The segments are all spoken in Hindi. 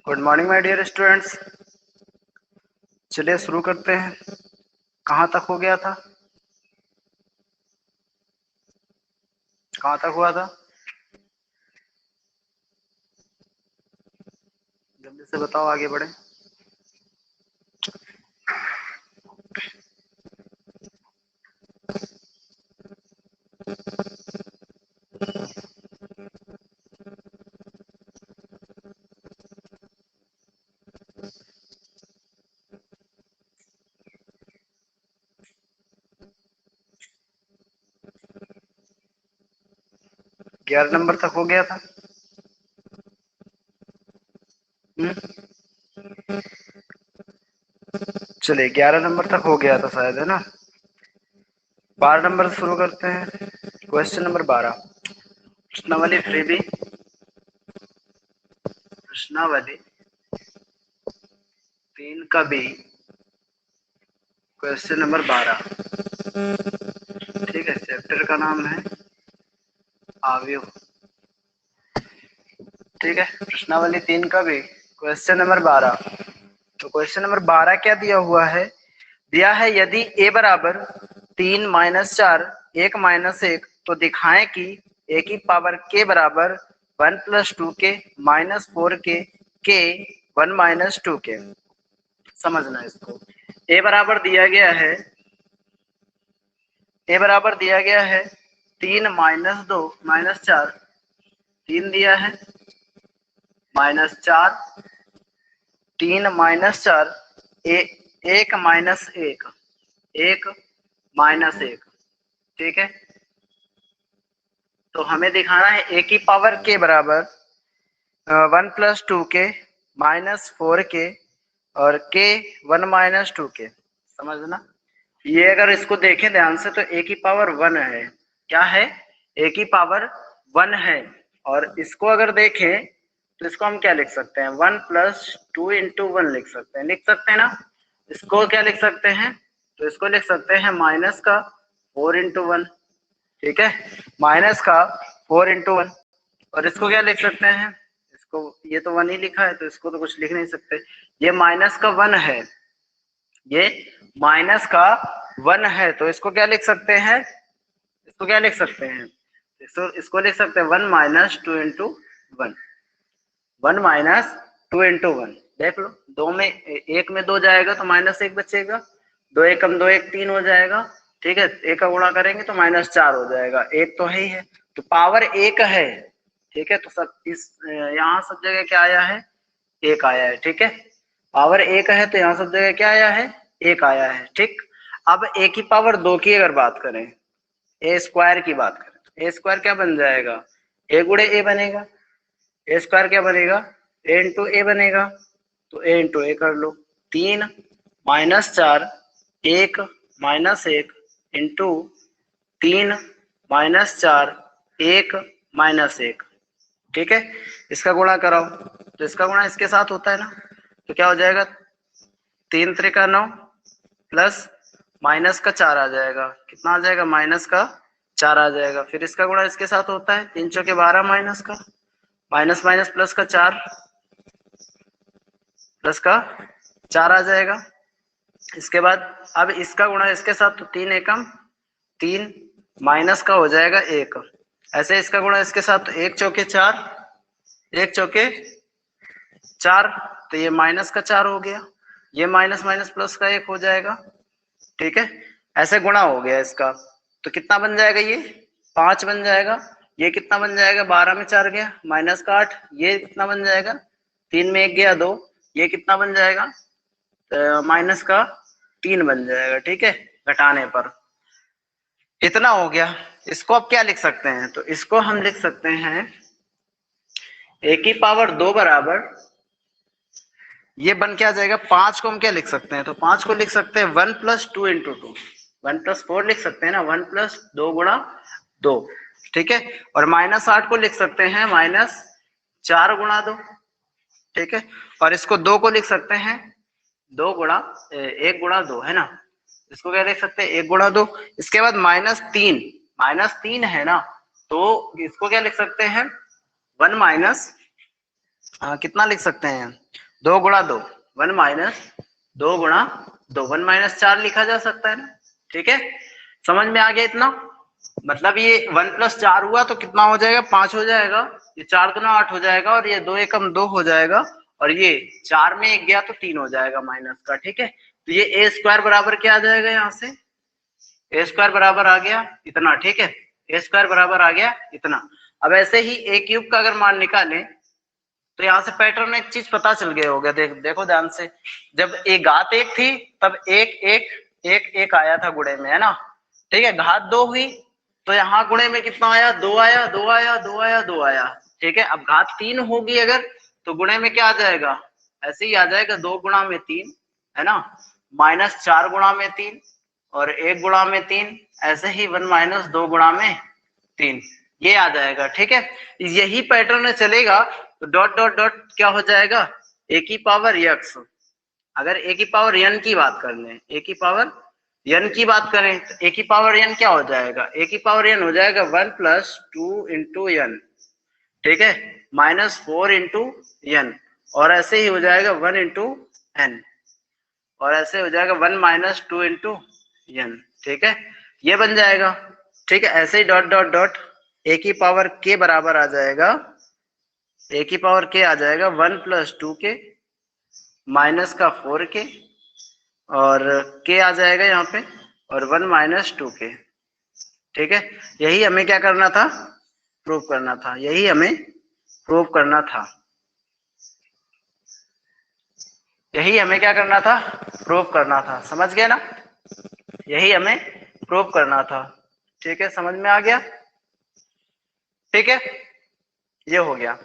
Good morning my dear students. चलिए शुरू करते हैं। कहाँ तक हो गया था? कहाँ तक हुआ था? जल्दी से बताओ, आगे बढ़े। ग्यारह नंबर तक हो गया था। चलिए 11 नंबर तक हो गया था शायद, है ना। 12 नंबर से शुरू करते हैं। क्वेश्चन नंबर 12, प्रश्नावली फ्रीबी, प्रश्नावली 3 का बी, क्वेश्चन नंबर 12। ठीक है, चैप्टर का नाम है अवयव। ठीक है, प्रश्नावली 3 का बी, क्वेश्चन नंबर 12। तो क्वेश्चन नंबर 12 क्या दिया हुआ है? दिया है यदि a बराबर 3 माइनस 4 1 माइनस 1 तो दिखाएं कि a की पावर k बराबर 1 plus 2k minus 4k k 1 minus 2k। समझना इसको। a बराबर दिया गया है, a बराबर दिया गया है 3 माइनस 2 माइनस 4, 3 दिया है माइनस 4, 3 माइनस 4 1 माइनस 1 1 माइनस 1। ठीक है, तो हमें दिखाना है a की पावर k बराबर 1 प्लस 2k माइनस 4k और k 1 माइनस 2k। समझना, ये अगर इसको देखें ध्यान से तो a की पावर 1 है। क्या है? a की पावर 1 है। और इसको अगर देखें तो इसको हम क्या लिख सकते हैं? 1 प्लस 2 इंटू 1 लिख सकते हैं। लिख सकते हैं ना। इसको क्या लिख सकते हैं? तो इसको लिख सकते हैं माइनस का 4 इंटू 1। ठीक है, माइनस का 4 इंटू 1। और इसको क्या लिख सकते हैं? इसको, ये तो 1 ही लिखा है तो इसको तो कुछ लिख नहीं सकते। ये माइनस का 1 है, ये माइनस का 1 है तो इसको क्या लिख सकते हैं? इसको क्या लिख सकते हैं? इसको लिख सकते हैं 1 माइनस 2 इंटू 1। 1 minus 2 into 1। देख लो, दो में एक में 2 जाएगा तो माइनस 1 बचेगा, 2 एकम 2 1 3 हो जाएगा। ठीक है, एक का गुणा करेंगे तो माइनस 4 हो जाएगा। एक तो है ही है, तो पावर 1 है। ठीक है, तो सब इस यहाँ सब जगह क्या आया है? 1 आया है। ठीक है, पावर 1 है तो यहाँ सब जगह क्या आया है? 1 आया है। ठीक, अब a की पावर 2 की अगर बात करें, ए स्क्वायर की बात करें तो ए स्क्वायर क्या बन जाएगा? ए गुणे ए बनेगा। ए स्क्वायर क्या बनेगा? ए इंटू ए बनेगा। तो ए इंटू ए कर लो। 3 minus 4 1 minus 1 into 3 minus 4 1 minus 1। ठीक है, इसका गुणा कराओ तो इसका गुणा इसके साथ होता है ना, तो क्या हो जाएगा? 3 त्रिका 9 प्लस माइनस का 4 आ जाएगा। कितना आ जाएगा? माइनस का 4 आ जाएगा। फिर इसका गुणा इसके साथ होता है, 3 चौके 12 माइनस का, माइनस माइनस प्लस का 4, प्लस का 4 आ जाएगा। इसके बाद अब इसका गुणा इसके साथ तो 3 एकम 3 माइनस का हो जाएगा 1। ऐसे इसका गुणा इसके साथ तो 1 चौके 4 1 चौके 4, तो ये माइनस का 4 हो गया। ये माइनस माइनस प्लस का 1 हो जाएगा। ठीक है, ऐसे गुणा हो गया इसका, तो कितना बन जाएगा? ये 5 बन जाएगा। ये कितना बन जाएगा? 12 में 4 गया माइनस का 8। ये कितना बन जाएगा? 3 में 1 गया 2। ये कितना बन जाएगा? माइनस का 3 बन जाएगा। ठीक है, घटाने पर इतना हो गया। इसको अब क्या लिख सकते हैं? तो इसको हम लिख सकते हैं a की पावर 2 बराबर, ये बन क्या जाएगा? 5 को हम क्या लिख सकते हैं? तो 5 को लिख सकते हैं 1 प्लस 2 इंटू 2, 1 प्लस 4 लिख सकते हैं ना, 1 प्लस 2 गुणा 2। ठीक है, और माइनस 8 को लिख सकते हैं माइनस 4 गुणा 2। ठीक है, और इसको 2 को लिख सकते हैं 2 गुणा 1 गुणा 2, है ना। इसको क्या लिख सकते हैं? 1 गुणा 2। इसके बाद माइनस 3 है ना, तो इसको क्या लिख सकते हैं? 1 माइनस कितना लिख सकते हैं, 2 गुणा 2 1 माइनस 2 गुणा 2 1 माइनस 4 लिखा जा सकता है ना। ठीक है, समझ में आ गया इतना। मतलब ये 1 प्लस 4 हुआ तो कितना हो जाएगा, 5 हो जाएगा, ये 4 गुना 8 हो जाएगा, और ये 2 एकम 2 हो जाएगा, और ये 4 में 1 गया तो 3 हो जाएगा माइनस का। ठीक है, तो ये ए स्क्वायर बराबर क्या आ जाएगा, यहाँ से ए स्क्वायर बराबर आ गया इतना। ठीक है, ए स्क्वायर बराबर आ गया इतना। अब ऐसे ही ए क्यूब का अगर मान निकालें तो यहाँ से पैटर्न एक चीज पता चल गया होगा। देखो ध्यान से, जब ए घात 1 थी तब 1 1 1 1 आया था गुणे में, है ना। ठीक है, घात 2 हुई तो यहाँ गुणे में कितना आया, 2 आया 2 आया 2 आया 2 आया। ठीक है, अब घात 3 होगी अगर तो गुणे में क्या आ जाएगा, ऐसे ही आ जाएगा 2 गुणा में 3, है ना, माइनस 4 गुणा में 3 और 1 गुणा में 3, ऐसे ही 1 माइनस 2 गुणा में 3, ये आ जाएगा। ठीक है, यही पैटर्न चलेगा तो डॉट डॉट डॉट क्या हो जाएगा, ए की पावर x। अगर ए की पावर n की बात कर लें, ए की पावर n की बात करें तो ए की पावर n क्या हो जाएगा, ए की पावर n हो जाएगा 1 प्लस 2 इंटू n। ठीक है, माइनस 4 इंटू n, और ऐसे ही हो जाएगा 1 इंटू n, और ऐसे हो जाएगा 1 माइनस 2 इंटू n। ठीक है, ये बन जाएगा। ठीक है, ऐसे ही डॉट डॉट डॉट ए की पावर k बराबर आ जाएगा, ए की पावर k आ जाएगा 1 प्लस 2 के माइनस का 4 के, और k आ जाएगा यहाँ पे, और 1 माइनस 2 के। ठीक है, यही हमें क्या करना था, प्रूव करना था, यही हमें प्रूव करना था, यही हमें क्या करना था, प्रूव करना था। समझ गए ना, यही हमें प्रूव करना था। ठीक है, समझ में आ गया। ठीक है, ये हो गया।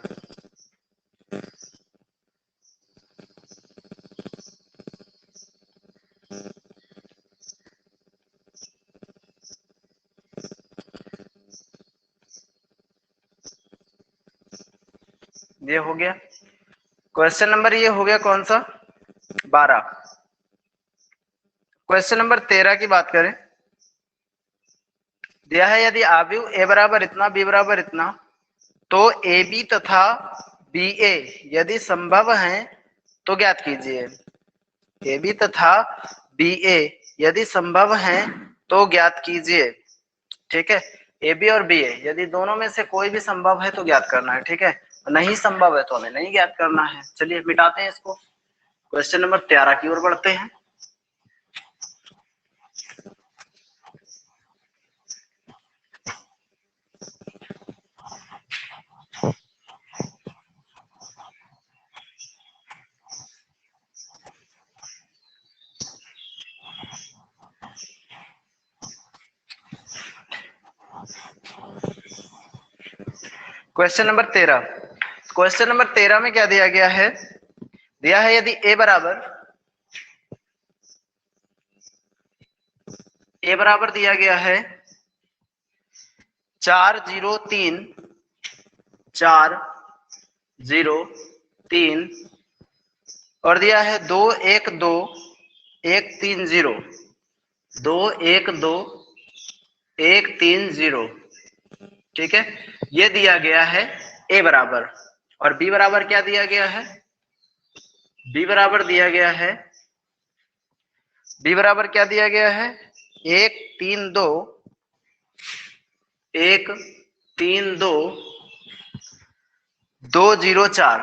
ये हो गया क्वेश्चन नंबर, ये हो गया कौन सा, 12। क्वेश्चन नंबर 13 की बात करें, दिया है यदि आव्यूह ए बराबर इतना बी बराबर इतना तो ए बी तथा बी ए यदि संभव है तो ज्ञात कीजिए। ए बी तथा बी ए यदि संभव है तो ज्ञात कीजिए। ठीक है, ए बी और बी ए यदि दोनों में से कोई भी संभव है तो ज्ञात करना है। ठीक है, नहीं संभव है तो हमें नहीं ज्ञात करना है। चलिए मिटाते हैं इसको, क्वेश्चन नंबर 13 की ओर बढ़ते हैं। क्वेश्चन नंबर 13, क्वेश्चन नंबर 13 में क्या दिया गया है, दिया है यदि ए बराबर दिया गया है 4 0 3 4 0 3, और दिया है 2 1 2 1 3 0 2 1 2 1 3 0। ठीक है, ये दिया गया है ए बराबर, और बी बराबर क्या दिया गया है, बी बराबर दिया गया है, बी बराबर क्या दिया गया है, 1 3 2 1 3 2 2 0 4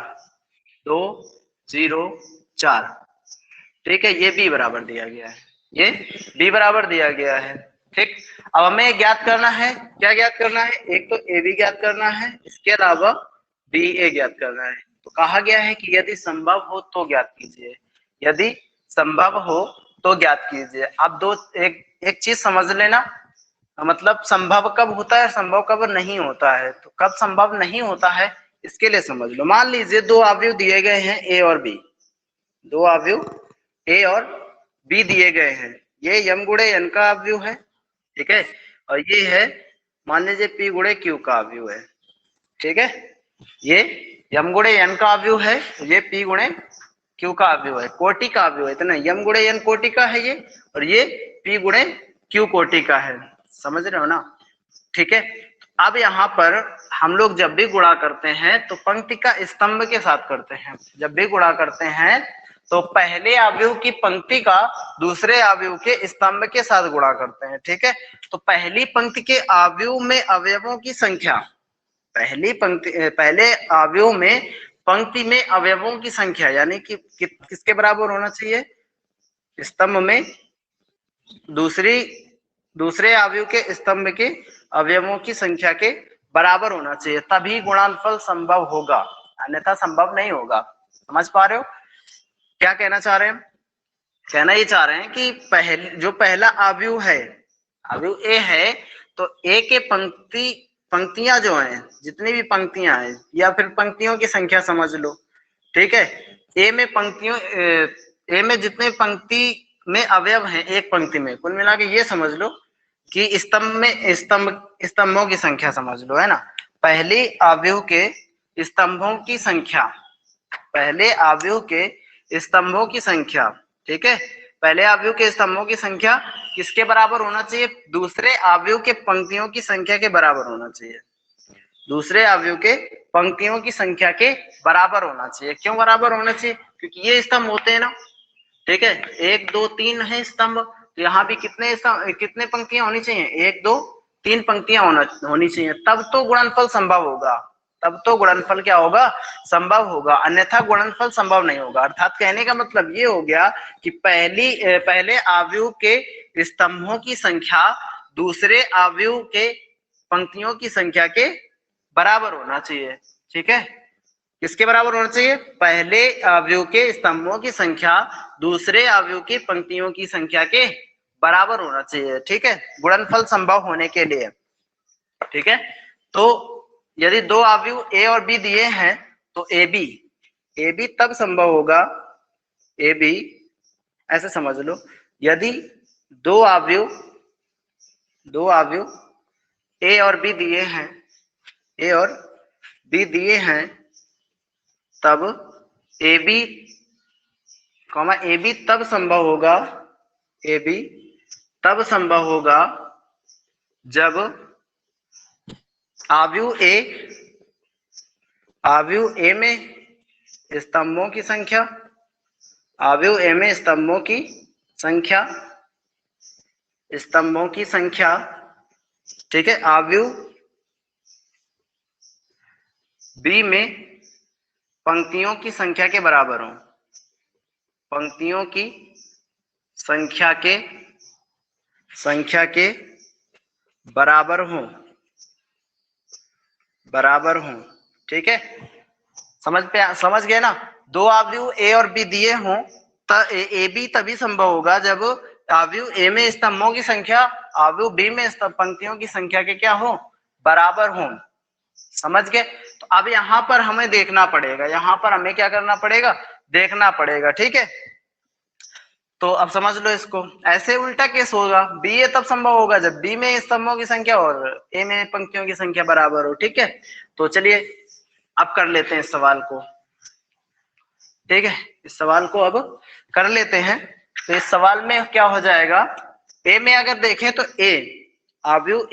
2 0 4। ठीक है, ये बी बराबर दिया गया है, ये बी बराबर दिया गया है। ठीक, अब हमें ज्ञात करना है, क्या ज्ञात करना है, एक तो ए बी ज्ञात करना है, इसके अलावा बी ए ज्ञात करना है। तो कहा गया है कि यदि संभव हो तो ज्ञात कीजिए, यदि संभव हो तो ज्ञात कीजिए। आप एक चीज समझ लेना, मतलब संभव कब होता है, संभव कब नहीं होता है। तो कब संभव नहीं होता है इसके लिए समझ लो। मान लीजिए दो अवयव दिए गए हैं ए और बी, दो अवयव ए और बी दिए गए हैं, ये यम गुणे एन का अवयव है। ठीक है, और ये है मान लीजिए पी गुणे क्यू का अवयव है। ठीक है, ये यम गुणे एन का अवयव है, ये पी गुणे क्यू का अवयव है, कोटि का अवयव है। इतना यम गुणे एन कोटि का है ये, और ये पी गुणे क्यू कोटि का है। समझ रहे हो ना। ठीक है, अब यहाँ पर हम लोग जब भी गुणा करते हैं तो पंक्ति का स्तंभ के साथ करते हैं। जब भी गुणा करते हैं तो पहले अवयव की पंक्ति का दूसरे अवयव के स्तंभ के साथ गुणा करते हैं। ठीक है, तो पहली पंक्ति के अवयव में अवयवों की संख्या, पहले अवयव में पंक्ति में अवयवों की संख्या यानी कि किसके बराबर होना चाहिए, स्तंभ में दूसरे अवयव के स्तंभ के अवयवों की संख्या के बराबर होना चाहिए, तभी गुणनफल संभव होगा, अन्यथा संभव नहीं होगा। समझ पा रहे हो क्या कहना चाह रहे हैं? कहना ये चाह रहे हैं कि पहला अवयव है, अवयव ए है, तो ए के पंक्तियां जो हैं, जितनी भी पंक्तियां हैं या फिर पंक्तियों की संख्या समझ लो। ठीक है, ए में जितने पंक्ति में अवयव हैं एक पंक्ति में, कुल मिला के ये समझ लो कि स्तंभों की संख्या समझ लो, है ना। पहले अवयव के स्तंभों की संख्या, पहले अवयव के स्तंभों की संख्या, ठीक है, पहले अवयव के स्तंभों की संख्या किसके बराबर होना चाहिए, दूसरे अवयव के पंक्तियों की संख्या के बराबर होना चाहिए, दूसरे अवयव के पंक्तियों की संख्या के बराबर होना चाहिए। क्यों बराबर होना चाहिए? क्योंकि ये स्तंभ होते हैं ना। ठीक है, 1 2 3 है स्तंभ, तो यहाँ भी कितने पंक्तियां होनी चाहिए, 1 2 3 पंक्तियां होनी चाहिए, तब तो गुणनफल संभव होगा, तब तो गुणनफल क्या होगा, संभव होगा, अन्यथा गुणनफल संभव नहीं होगा। अर्थात कहने का मतलब ये हो गया कि पहले अवयव के स्तंभों की संख्या दूसरे अवयव के पंक्तियों की संख्या के बराबर होना चाहिए। ठीक है, किसके बराबर होना चाहिए, पहले अवयव के स्तंभों की संख्या दूसरे अवयव की पंक्तियों की संख्या के बराबर होना चाहिए। ठीक है, गुणनफल संभव होने के लिए। ठीक है, तो यदि दो अवयव ए और बी दिए हैं तो ए बी तब संभव होगा, ए बी ऐसे समझ लो, यदि दो अवयव ए और बी दिए हैं, ए और बी दिए हैं, तब ए बी तब संभव होगा, ए बी तब संभव होगा जब अवयव ए में स्तंभों की संख्या, अवयव ए में स्तंभों की संख्या, ठीक है, अवयव बी में पंक्तियों की संख्या के बराबर हो, पंक्तियों की संख्या के बराबर हो। ठीक है, समझ गए ना। दो अवयव ए और बी दिए हों तो ए बी तभी संभव होगा जब अवयव ए में स्तंभों की संख्या अवयव बी में पंक्तियों की संख्या के क्या हो, बराबर हो। समझ गए। तो अब यहाँ पर हमें देखना पड़ेगा, यहाँ पर हमें क्या करना पड़ेगा, देखना पड़ेगा। ठीक है, तो अब समझ लो इसको, ऐसे उल्टा केस होगा, बी ए तब संभव होगा जब बी में स्तंभों की संख्या और ए में पंक्तियों की संख्या बराबर हो। ठीक है, तो चलिए अब कर लेते हैं इस सवाल को। ठीक है, इस सवाल को अब कर लेते हैं। तो इस सवाल में क्या हो जाएगा, ए में अगर देखें तो अवयव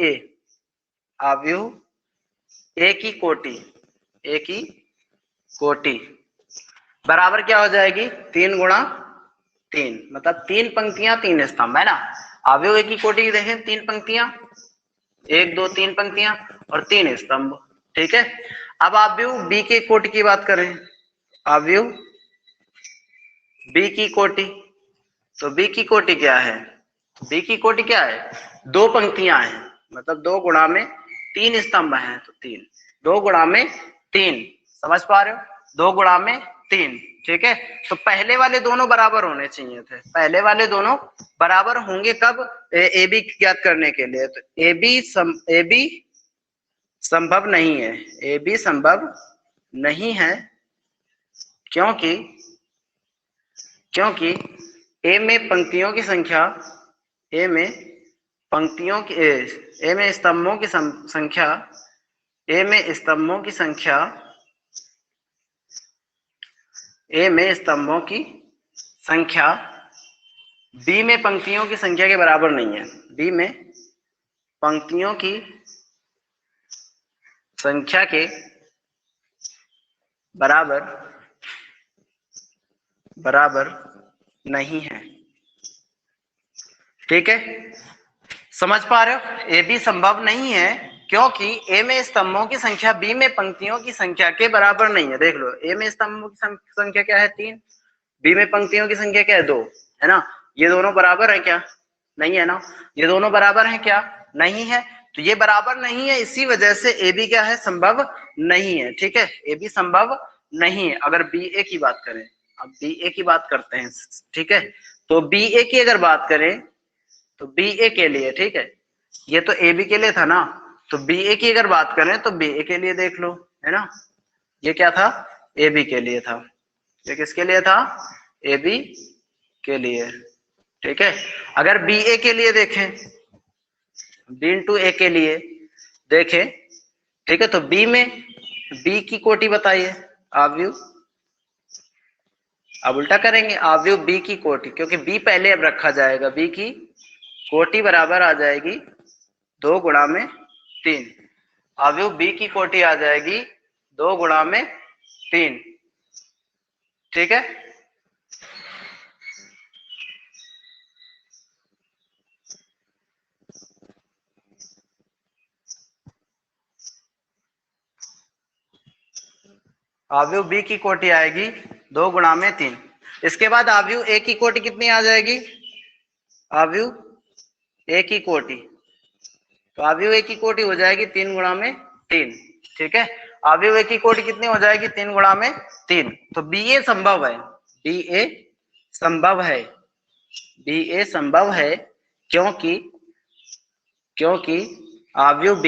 ए की कोटि बराबर क्या हो जाएगी, 3 गुणा 3, मतलब 3 पंक्तियां 3 स्तंभ, है ना। अवयव ए की कोटि देखें, 3 पंक्तियां, 1 2 3 पंक्तियां और 3 स्तंभ। ठीक है, अब अवयव बी के कोटि की बात करें, अवयव बी की कोटि, तो बी की कोटि क्या है, बी की कोटि क्या है, 2 पंक्तियां हैं, मतलब 2 गुणा में 3 स्तंभ हैं, तो 3, 2 गुणा में 3, समझ पा रहे हो, 2 गुणा में 3। ठीक है, तो पहले वाले दोनों बराबर होने चाहिए थे, पहले वाले दोनों बराबर होंगे कब, ए बी ज्ञात करने के लिए। तो ए बी संभव नहीं है, ए बी संभव नहीं है, क्योंकि ए में पंक्तियों की संख्या, ए में स्तंभों की संख्या, ए में स्तंभों की संख्या बी में पंक्तियों की संख्या के बराबर नहीं है, बी में पंक्तियों की संख्या के बराबर बराबर नहीं है। ठीक है, समझ पा रहे हो? ए बी संभव नहीं है क्योंकि ए में स्तंभों की संख्या बी में पंक्तियों की संख्या के बराबर नहीं है। देख लो, ए में स्तंभों की संख्या क्या है 3, बी में पंक्तियों की संख्या क्या है 2, है ना? ये दोनों बराबर है क्या? नहीं है ना। ये दोनों बराबर है क्या? नहीं है। तो ये बराबर नहीं है, इसी वजह से ए बी क्या है? संभव नहीं है। ठीक है, ए बी संभव नहीं है। अगर बी ए की बात करें, अब बी ए की बात करते हैं। ठीक है, तो बी ए की अगर बात करें तो बी ए के लिए, ठीक है, ये तो ए बी के लिए था ना, तो बी ए की अगर बात करें तो बी ए के लिए देख लो, है ना? ये क्या था? ए बी के लिए था। ये किसके लिए था? ए बी के लिए। ठीक है, अगर बी ए के लिए देखें, बी इंटू ए के लिए देखें, ठीक है, तो बी में बी की कोटि बताइए, आव्यूह। अब उल्टा करेंगे, आव्यूह बी की कोटि, क्योंकि बी पहले अब रखा जाएगा। बी की कोटि बराबर आ जाएगी 2 गुणा में 3। आव्यूह बी की कोटि आ जाएगी 2 गुणा में 3। ठीक है, आव्यूह बी की कोटि आएगी 2 गुणा में 3। इसके बाद आव्यूह ए की कोटि कितनी आ जाएगी? आव्यूह ए की कोटि, तो आव्यूह ए की कोटि हो जाएगी 3 गुणा में 3। ठीक है, आव्यूह ए की कोटि कितनी हो जाएगी? 3 गुणा में 3। तो बी ए संभव है, बी ए संभव है, बी ए संभव है, क्योंकि आव्यूह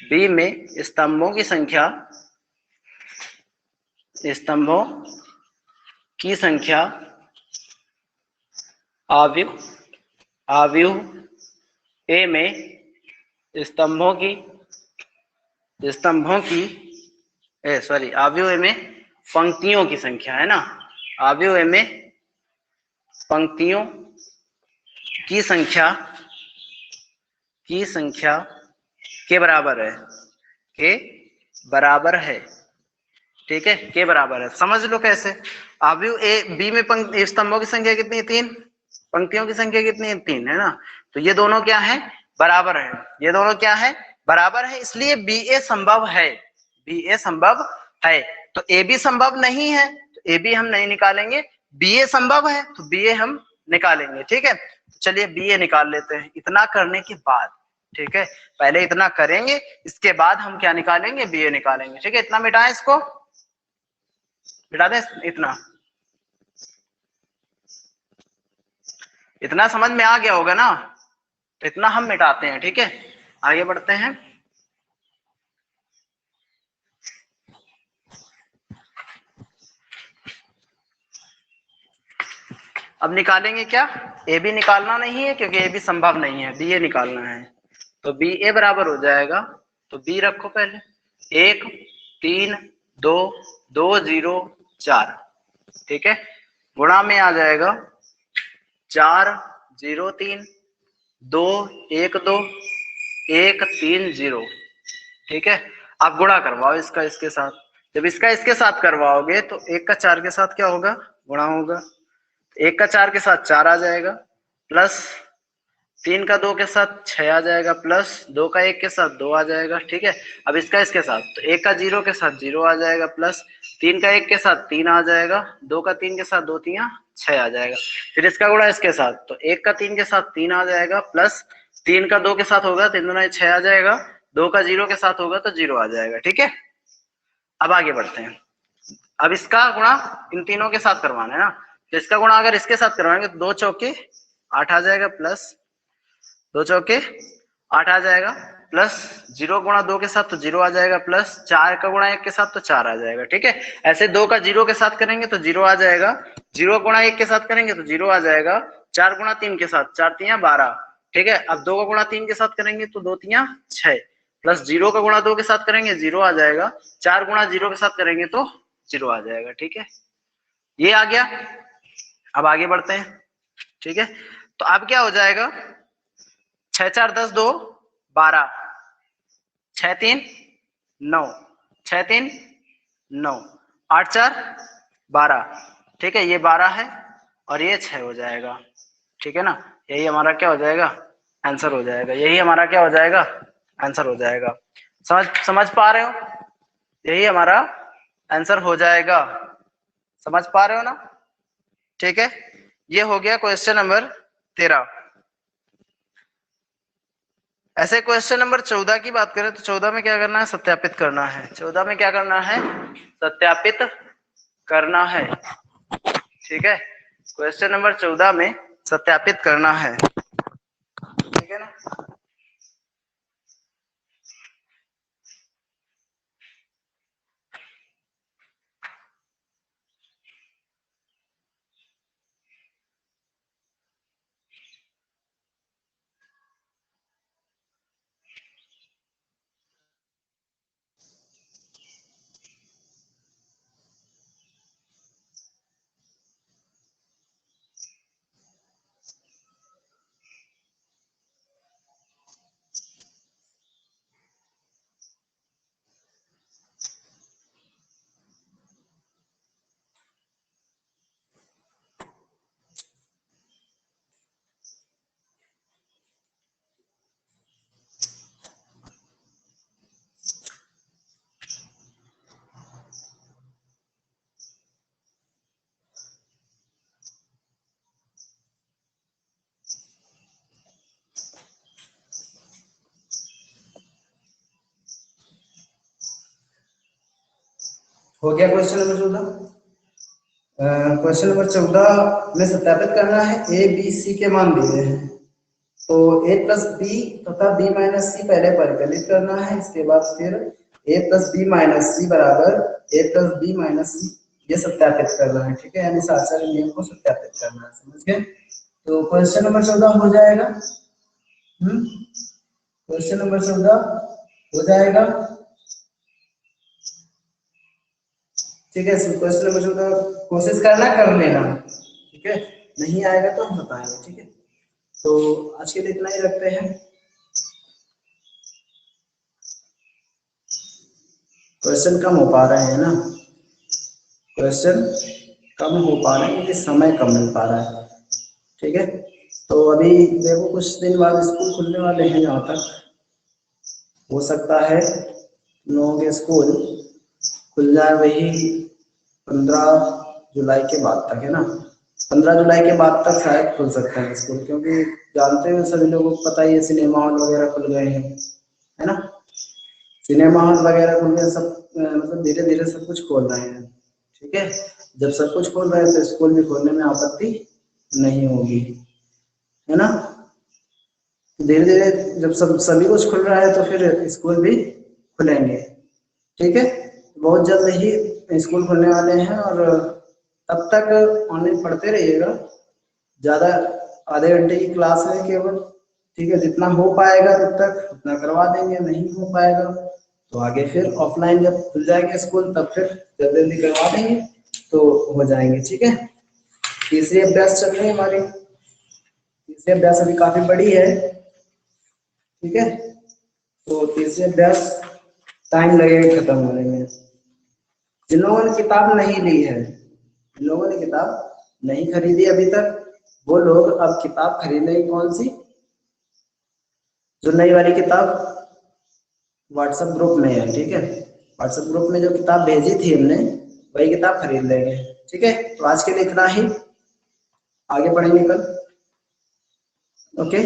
बी में स्तंभों की संख्या आव्यूह ए में स्तंभों की आव्यूह ए में पंक्तियों की संख्या, है ना? आव्यूह ए में पंक्तियों की संख्या के बराबर है, ठीक है, के बराबर है। समझ लो कैसे। आव्यूह ए बी में स्तंभों की संख्या कितनी है? 3, पंक्तियों की संख्या कितनी है? 3, है ना? तो ये दोनों क्या है? बराबर है। ये दोनों क्या है? बराबर है, इसलिए बी ए संभव है, बी ए संभव है। तो ए बी संभव नहीं है, तो ए बी हम नहीं निकालेंगे। बी ए संभव है, तो बी ए हम निकालेंगे। ठीक है, चलिए बी ए निकाल लेते हैं। इतना करने के बाद, ठीक है, पहले इतना करेंगे, इसके बाद हम क्या निकालेंगे? बी ए निकालेंगे। ठीक है, इतना मिटाएं, इसको मिटा दें। इतना समझ में आ गया होगा ना? तो इतना हम मिटाते हैं। ठीक है, आगे बढ़ते हैं। अब निकालेंगे क्या? ए बी निकालना नहीं है, क्योंकि ए बी संभव नहीं है, बी ए निकालना है। तो बी ए बराबर हो जाएगा, तो बी रखो पहले, 1 3 2 2 0 4। ठीक है, गुणा में आ जाएगा 4 0 3 2 1 2 1 3 0। ठीक है, आप गुणा करवाओ इसका इसके साथ। जब इसका इसके साथ करवाओगे तो 1 का 4 के साथ क्या होगा? गुणा होगा। 1 का 4 के साथ 4 आ जाएगा, प्लस 3 का 2 के साथ 6 आ जाएगा, प्लस 2 का 1 के साथ 2 आ जाएगा। ठीक है, अब इसका इसके साथ, तो 1 का 0 के साथ 0 आ जाएगा, प्लस 3 का 1 के साथ 3 आ जाएगा, 2 का 3 के साथ 2 3 6 आ जाएगा। फिर इसका गुणा इसके साथ, तो 1 का 3 के साथ 3 आ जाएगा, प्लस 3 का 2 के साथ होगा 3 दूना 6 आ जाएगा, 2 का 0 के साथ होगा तो 0 आ जाएगा। ठीक है, अब आगे बढ़ते हैं। अब इसका गुणा इन तीनों के साथ करवाना है ना, तो इसका गुणा अगर इसके साथ करवाएंगे तो 2 चौके 8 आ जाएगा, प्लस 2 चौके 8 आ जाएगा, प्लस 0 गुणा 2 के साथ तो 0 आ जाएगा, प्लस 4 का गुणा 1 के साथ तो 4 आ जाएगा। ठीक है, ऐसे 2 का 0 के साथ करेंगे तो 0 आ जाएगा, 0 गुणा 1 के साथ करेंगे तो 0 आ जाएगा, 4 गुणा 3 के साथ 4 3 12। ठीक है, अब 2 का गुणा 3 के साथ करेंगे तो 2 3 6, प्लस 0 का गुणा 2 के साथ करेंगे 0 आ जाएगा, 4 गुणा 0 के साथ करेंगे तो 0 आ जाएगा। ठीक है, ये आ गया। अब आगे बढ़ते हैं। ठीक है, तो अब क्या हो जाएगा? 6 4 10 2 12, 6 3 9, 6 3 9, 8 4 12, ठीक है, ये 12 है और ये 6 हो जाएगा, ठीक है ना। यही हमारा क्या हो जाएगा, आंसर हो जाएगा। यही हमारा क्या हो जाएगा, आंसर हो जाएगा। समझ पा रहे हो, यही हमारा आंसर हो जाएगा, समझ पा रहे हो ना, ठीक है। ये हो गया क्वेश्चन नंबर 13। ऐसे क्वेश्चन नंबर 14 की बात करें तो 14 में क्या करना है, सत्यापित करना है। 14 में क्या करना है, सत्यापित करना है, ठीक है। क्वेश्चन नंबर 14 में सत्यापित करना है, ठीक है ना। हो गया क्वेश्चन नंबर 14। क्वेश्चन नंबर 14 में सत्यापित करना है, ए बी सी के मान दिए हैं, तो a प्लस बी तथा b माइनस सी पहले परिकलित करना है, इसके बाद फिर a प्लस बी माइनस सी बराबर a प्लस बी माइनस सी, ये सत्यापित करना है, ठीक है, यानी सारे नियम को सत्यापित करना है, समझ गए। तो क्वेश्चन नंबर 14 हो जाएगा, क्वेश्चन नंबर 14 हो जाएगा, ठीक है। क्वेश्चन नंबर 14 कोशिश करना, कर लेना, ठीक है, नहीं आएगा तो हम बताएंगे, ठीक है। तो आज के लिए इतना ही रखते हैं। क्वेश्चन कम हो पा रहे हैं ना, क्वेश्चन कम हो पा रहे हैं क्योंकि समय कम मिल पा रहा है, ठीक है। तो अभी देखो कुछ दिन बाद स्कूल खुलने वाले हैं, यहाँ तक हो सकता है लोगों के स्कूल खुल जाए वही 15 जुलाई के बाद तक, है ना। 15 जुलाई के बाद तक शायद खुल सकते हैं स्कूल, क्योंकि जानते हैं सभी लोगों को पता ही है, सिनेमा हॉल वगैरह खुल गए हैं, है ना। सिनेमा हॉल वगैरह खुल गए, सब मतलब धीरे धीरे सब कुछ खोल रहे हैं, ठीक है। जब सब कुछ खोल रहे हैं तो स्कूल भी खोलने में आपत्ति नहीं होगी, है ना। धीरे धीरे जब सभी कुछ खुल रहा है तो फिर स्कूल भी खुलेंगे, ठीक है। बहुत जल्द ही स्कूल खुलने वाले हैं, और तब तक ऑनलाइन पढ़ते रहिएगा, ज़्यादा आधे घंटे की क्लास है केवल, ठीक है। जितना हो पाएगा तब तक उतना करवा देंगे, नहीं हो पाएगा तो आगे फिर ऑफलाइन जब खुल जाएंगे स्कूल तब फिर जल्दी जल्दी करवा देंगे तो हो जाएंगे, ठीक है। तीसरी अभ्यास चल रही है हमारी, तीसरी अभ्यास अभी काफी बड़ी है, ठीक है। तो तीसरी अभ्यास टाइम लगेगा खत्म होने में। जिन लोगों ने किताब नहीं ली है, जिन लोगों ने किताब नहीं खरीदी अभी तक, वो लोग अब किताब खरीदेंगे। कौन सी, जो नई वाली किताब व्हाट्सएप ग्रुप में है, ठीक है। व्हाट्सएप ग्रुप में जो किताब भेजी थी हमने वही किताब खरीद लेंगे, ठीक है। तो आज के लिए इतना ही, आगे पढ़ेंगे कल, ओके।